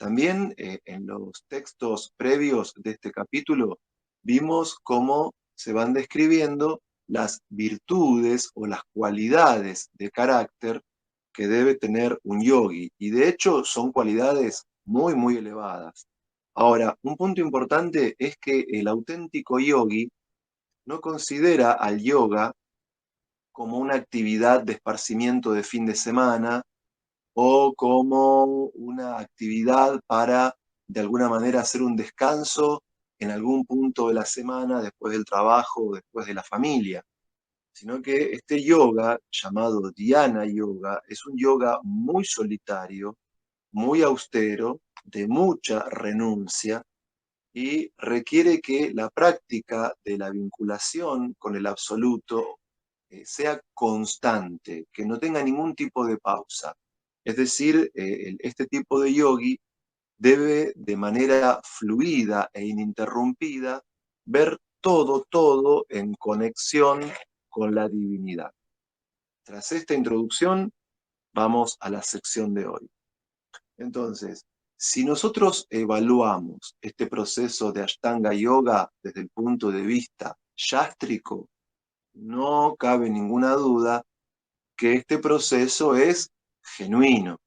También en los textos previos de este capítulo vimos cómo se van describiendo las virtudes o las cualidades de carácter que debe tener un yogi. Y de hecho son cualidades muy, muy elevadas. Ahora, un punto importante es que el auténtico yogi no considera al yoga como una actividad de esparcimiento de fin de semana o como una actividad para, de alguna manera, hacer un descanso en algún punto de la semana, después del trabajo o después de la familia, sino que este yoga, llamado Dhyana Yoga, es un yoga muy solitario, muy austero, de mucha renuncia, y requiere que la práctica de la vinculación con el absoluto sea constante, que no tenga ningún tipo de pausa. Es decir, este tipo de yogi debe de manera fluida e ininterrumpida ver todo en conexión con la divinidad. Tras esta introducción, vamos a la sección de hoy. Entonces, si nosotros evaluamos este proceso de Ashtanga Yoga desde el punto de vista yástrico, no cabe ninguna duda que este proceso es genuino.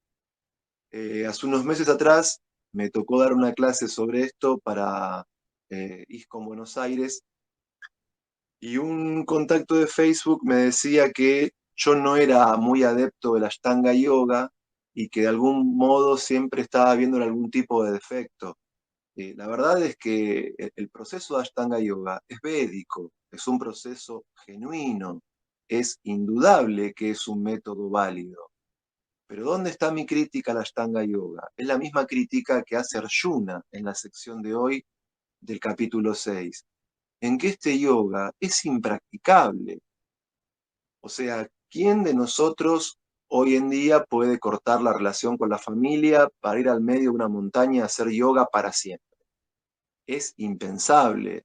Hace unos meses atrás me tocó dar una clase sobre esto para ISKCON Buenos Aires, y un contacto de Facebook me decía que yo no era muy adepto del Ashtanga Yoga y que de algún modo siempre estaba viendo algún tipo de defecto. La verdad es que el proceso de Ashtanga Yoga es védico, es un proceso genuino, es indudable que es un método válido. Pero ¿dónde está mi crítica al Ashtanga Yoga? Es la misma crítica que hace Arjuna en la sección de hoy del capítulo 6, en que este yoga es impracticable. O sea, ¿quién de nosotros hoy en día puede cortar la relación con la familia para ir al medio de una montaña a hacer yoga para siempre? Es impensable.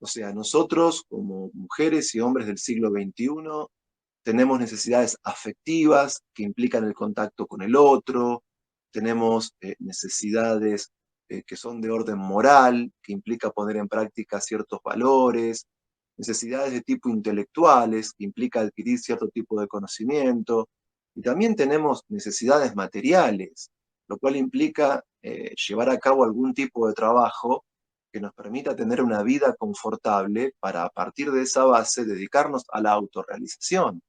O sea, nosotros como mujeres y hombres del siglo XXI tenemos necesidades afectivas que implican el contacto con el otro, tenemos necesidades que son de orden moral, que implica poner en práctica ciertos valores, necesidades de tipo intelectuales, que implica adquirir cierto tipo de conocimiento, y también tenemos necesidades materiales, lo cual implica llevar a cabo algún tipo de trabajo que nos permita tener una vida confortable para, a partir de esa base, dedicarnos a la autorrealización.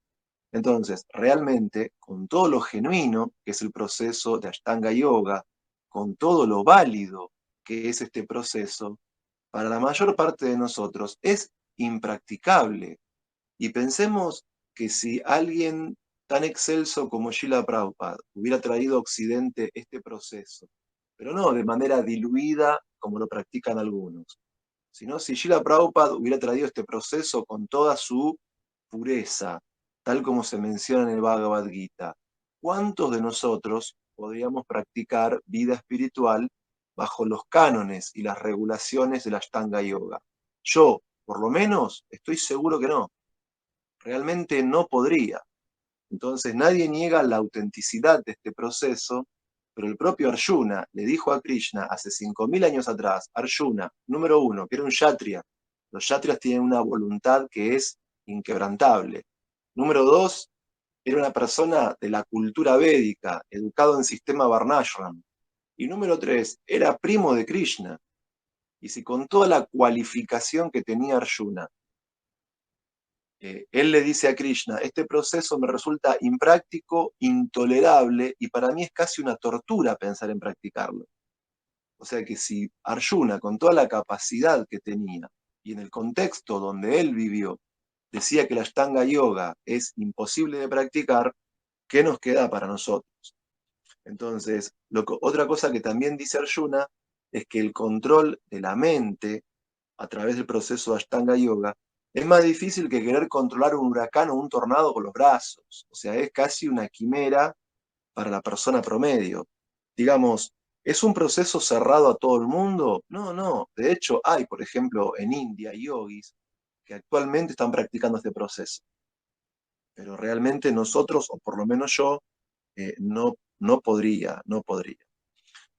Entonces, realmente, con todo lo genuino que es el proceso de Ashtanga Yoga, con todo lo válido que es este proceso, para la mayor parte de nosotros es impracticable. Y pensemos que si alguien tan excelso como Srila Prabhupada hubiera traído a Occidente este proceso, pero no de manera diluida como lo practican algunos, sino si Srila Prabhupada hubiera traído este proceso con toda su pureza, tal como se menciona en el Bhagavad Gita, ¿cuántos de nosotros podríamos practicar vida espiritual bajo los cánones y las regulaciones de la Ashtanga Yoga? Yo, por lo menos, estoy seguro que no. Realmente no podría. Entonces nadie niega la autenticidad de este proceso, pero el propio Arjuna le dijo a Krishna hace 5.000 años atrás: Arjuna, número uno, que era un kshatriya. Los kshatriyas tienen una voluntad que es inquebrantable. Número dos, era una persona de la cultura védica, educado en sistema Varnashram. Y número tres, era primo de Krishna. Y si con toda la cualificación que tenía Arjuna, él le dice a Krishna: este proceso me resulta impráctico, intolerable, y para mí es casi una tortura pensar en practicarlo. O sea que si Arjuna, con toda la capacidad que tenía, y en el contexto donde él vivió, decía que la Ashtanga Yoga es imposible de practicar, ¿qué nos queda para nosotros? Entonces, otra cosa que también dice Arjuna es que el control de la mente a través del proceso de Ashtanga Yoga es más difícil que querer controlar un huracán o un tornado con los brazos. O sea, es casi una quimera para la persona promedio. Digamos, ¿es un proceso cerrado a todo el mundo? No, no. De hecho, hay, por ejemplo, en India, yogis que actualmente están practicando este proceso. Pero realmente nosotros, o por lo menos yo, no podría.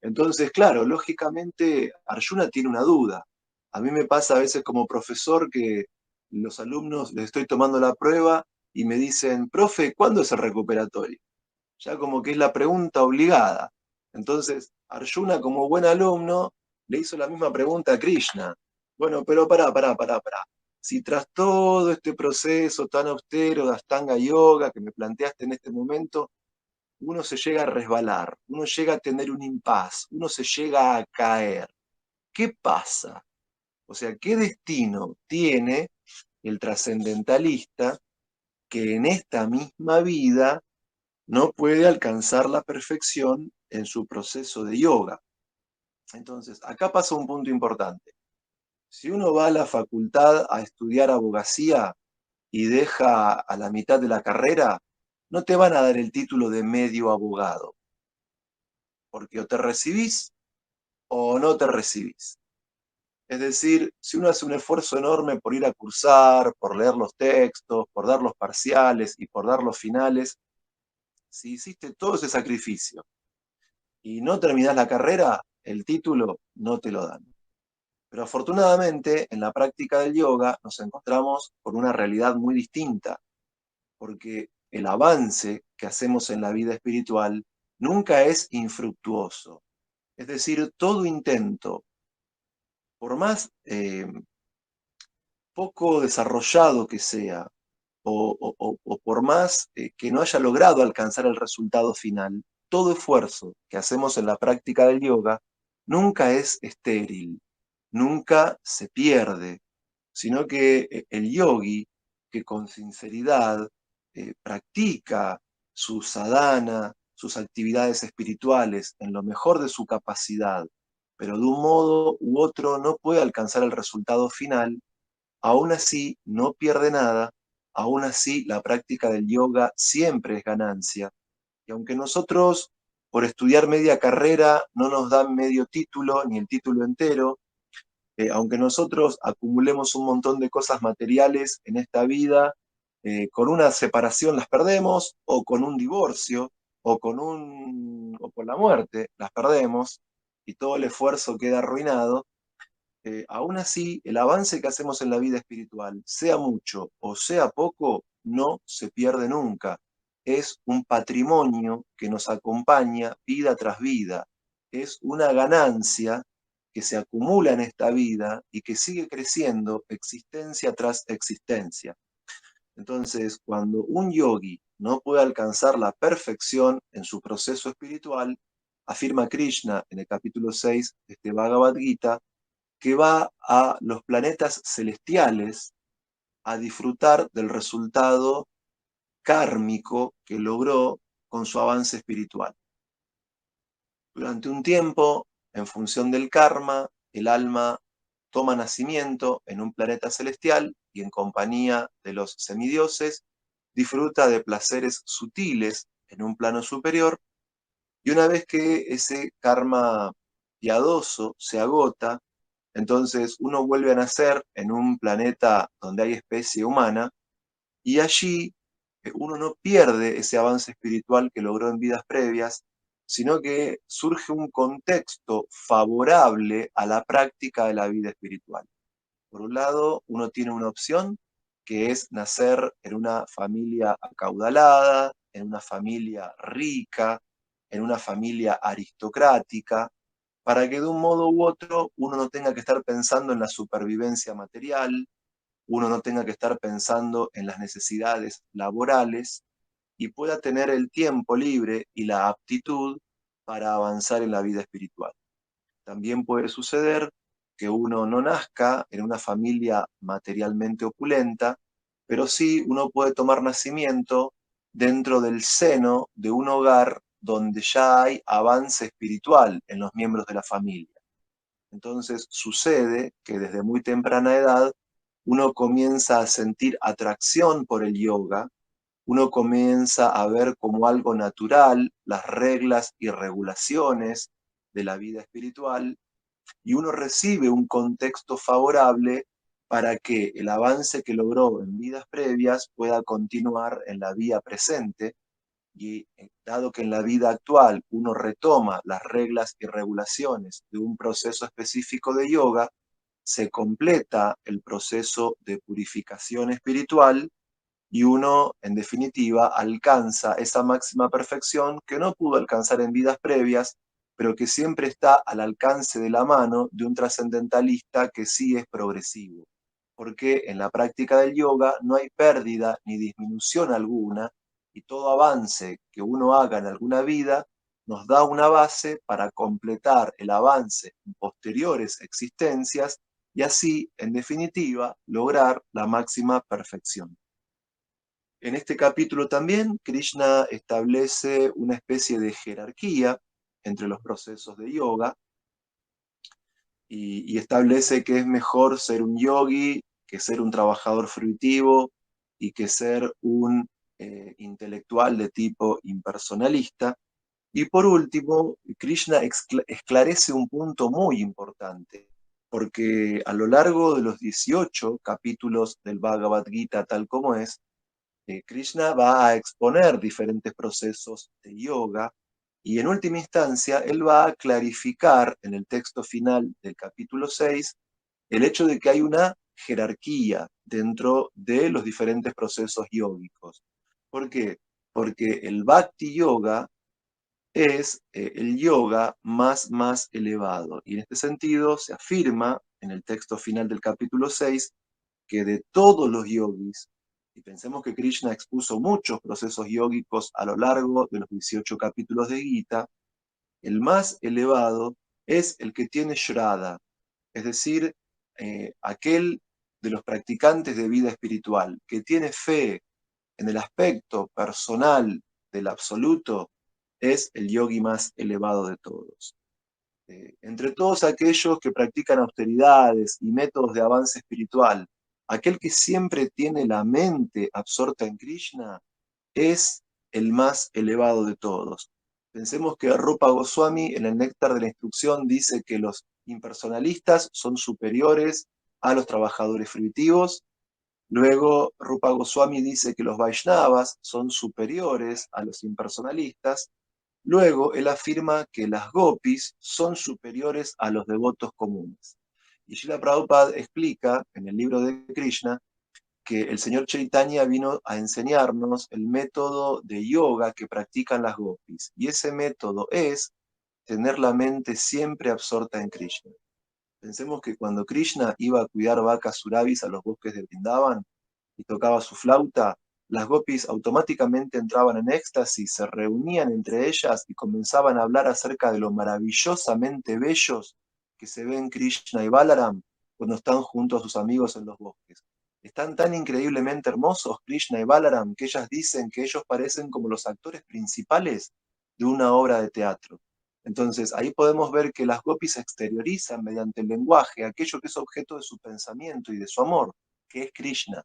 Entonces, claro, lógicamente Arjuna tiene una duda. A mí me pasa a veces como profesor que los alumnos les estoy tomando la prueba y me dicen, profe, ¿cuándo es el recuperatorio? Ya como que es la pregunta obligada. Entonces, Arjuna, como buen alumno, le hizo la misma pregunta a Krishna. Bueno, pero pará. Si tras todo este proceso tan austero de Astanga Yoga que me planteaste en este momento, uno se llega a resbalar, uno llega a tener un impas, uno se llega a caer. ¿Qué pasa? O sea, ¿qué destino tiene el trascendentalista que en esta misma vida no puede alcanzar la perfección en su proceso de yoga? Entonces, acá pasa un punto importante. Si uno va a la facultad a estudiar abogacía y deja a la mitad de la carrera, no te van a dar el título de medio abogado, porque o te recibís o no te recibís. Es decir, si uno hace un esfuerzo enorme por ir a cursar, por leer los textos, por dar los parciales y por dar los finales, si hiciste todo ese sacrificio y no terminás la carrera, el título no te lo dan. Pero afortunadamente, en la práctica del yoga nos encontramos con una realidad muy distinta, porque el avance que hacemos en la vida espiritual nunca es infructuoso. Es decir, todo intento, por más poco desarrollado que sea, o por más que no haya logrado alcanzar el resultado final, todo esfuerzo que hacemos en la práctica del yoga nunca es estéril, nunca se pierde, sino que el yogi que con sinceridad practica su sadhana, sus actividades espirituales en lo mejor de su capacidad, pero de un modo u otro no puede alcanzar el resultado final, aún así no pierde nada, aún así la práctica del yoga siempre es ganancia. Y aunque nosotros por estudiar media carrera no nos dan medio título ni el título entero, aunque nosotros acumulemos un montón de cosas materiales en esta vida, con una separación las perdemos, o con un divorcio, o con la muerte las perdemos, y todo el esfuerzo queda arruinado. Aún así, el avance que hacemos en la vida espiritual, sea mucho o sea poco, no se pierde nunca. Es un patrimonio que nos acompaña vida tras vida. Es una ganancia que se acumula en esta vida y que sigue creciendo existencia tras existencia. Entonces, cuando un yogi no puede alcanzar la perfección en su proceso espiritual, afirma Krishna en el capítulo 6 de este Bhagavad Gita, que va a los planetas celestiales a disfrutar del resultado kármico que logró con su avance espiritual. Durante un tiempo, en función del karma, el alma toma nacimiento en un planeta celestial y en compañía de los semidioses disfruta de placeres sutiles en un plano superior, y una vez que ese karma piadoso se agota, entonces uno vuelve a nacer en un planeta donde hay especie humana, y allí uno no pierde ese avance espiritual que logró en vidas previas, sino que surge un contexto favorable a la práctica de la vida espiritual. Por un lado, uno tiene una opción que es nacer en una familia acaudalada, en una familia rica, en una familia aristocrática, para que de un modo u otro uno no tenga que estar pensando en la supervivencia material, uno no tenga que estar pensando en las necesidades laborales y pueda tener el tiempo libre y la aptitud para avanzar en la vida espiritual. También puede suceder que uno no nazca en una familia materialmente opulenta, pero sí uno puede tomar nacimiento dentro del seno de un hogar donde ya hay avance espiritual en los miembros de la familia. Entonces sucede que desde muy temprana edad uno comienza a sentir atracción por el yoga, uno comienza a ver como algo natural las reglas y regulaciones de la vida espiritual, y uno recibe un contexto favorable para que el avance que logró en vidas previas pueda continuar en la vida presente, y dado que en la vida actual uno retoma las reglas y regulaciones de un proceso específico de yoga, se completa el proceso de purificación espiritual y uno, en definitiva, alcanza esa máxima perfección que no pudo alcanzar en vidas previas, pero que siempre está al alcance de la mano de un trascendentalista que sí es progresivo. Porque en la práctica del yoga no hay pérdida ni disminución alguna, y todo avance que uno haga en alguna vida nos da una base para completar el avance en posteriores existencias y así, en definitiva, lograr la máxima perfección. En este capítulo también Krishna establece una especie de jerarquía entre los procesos de yoga y establece que es mejor ser un yogi que ser un trabajador fruitivo y que ser un intelectual de tipo impersonalista. Y por último, Krishna esclarece un punto muy importante, porque a lo largo de los 18 capítulos del Bhagavad Gita tal como es, Krishna va a exponer diferentes procesos de yoga y en última instancia él va a clarificar en el texto final del capítulo 6 el hecho de que hay una jerarquía dentro de los diferentes procesos yógicos. ¿Por qué? Porque el Bhakti Yoga es el yoga más elevado. Y en este sentido se afirma en el texto final del capítulo 6 que de todos los yogis, y pensemos que Krishna expuso muchos procesos yógicos a lo largo de los 18 capítulos de Gita, el más elevado es el que tiene Shraddha, es decir, aquel de los practicantes de vida espiritual, que tiene fe en el aspecto personal del absoluto, es el yogi más elevado de todos. Entre todos aquellos que practican austeridades y métodos de avance espiritual, aquel que siempre tiene la mente absorta en Krishna es el más elevado de todos. Pensemos que Rupa Goswami en el Néctar de la Instrucción dice que los impersonalistas son superiores a los trabajadores fruitivos. Luego Rupa Goswami dice que los Vaishnavas son superiores a los impersonalistas. Luego él afirma que las gopis son superiores a los devotos comunes. Y Srila Prabhupada explica en el libro de Krishna que el señor Chaitanya vino a enseñarnos el método de yoga que practican las gopis. Y ese método es tener la mente siempre absorta en Krishna. Pensemos que cuando Krishna iba a cuidar vacas surabis a los bosques de Vrindavan y tocaba su flauta, las gopis automáticamente entraban en éxtasis, se reunían entre ellas y comenzaban a hablar acerca de lo maravillosamente bellos que se ven Krishna y Balaram cuando están junto a sus amigos en los bosques. Están tan increíblemente hermosos Krishna y Balaram que ellas dicen que ellos parecen como los actores principales de una obra de teatro. Entonces, ahí podemos ver que las gopis exteriorizan mediante el lenguaje aquello que es objeto de su pensamiento y de su amor, que es Krishna.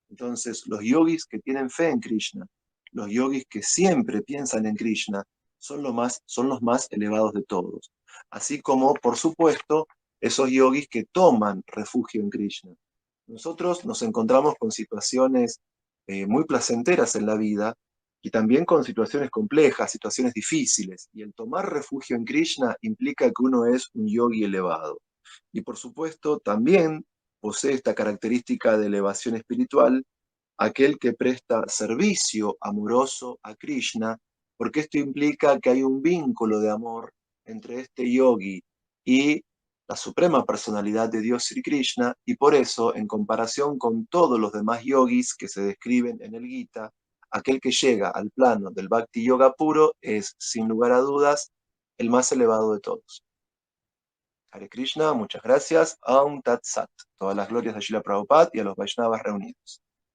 Entonces, los yogis que tienen fe en Krishna, los yogis que siempre piensan en Krishna, son los más elevados de todos. Así como, por supuesto, esos yogis que toman refugio en Krishna. Nosotros nos encontramos con situaciones muy placenteras en la vida y también con situaciones complejas, situaciones difíciles. Y el tomar refugio en Krishna implica que uno es un yogi elevado. Y por supuesto, también posee esta característica de elevación espiritual aquel que presta servicio amoroso a Krishna, porque esto implica que hay un vínculo de amor entre este yogi y la suprema personalidad de Dios Sri Krishna, y por eso, en comparación con todos los demás yogis que se describen en el Gita, aquel que llega al plano del Bhakti Yoga puro es, sin lugar a dudas, el más elevado de todos. Hare Krishna, muchas gracias. Aum Tat Sat. Todas las glorias de Srila Prabhupada y a los Vaishnavas reunidos.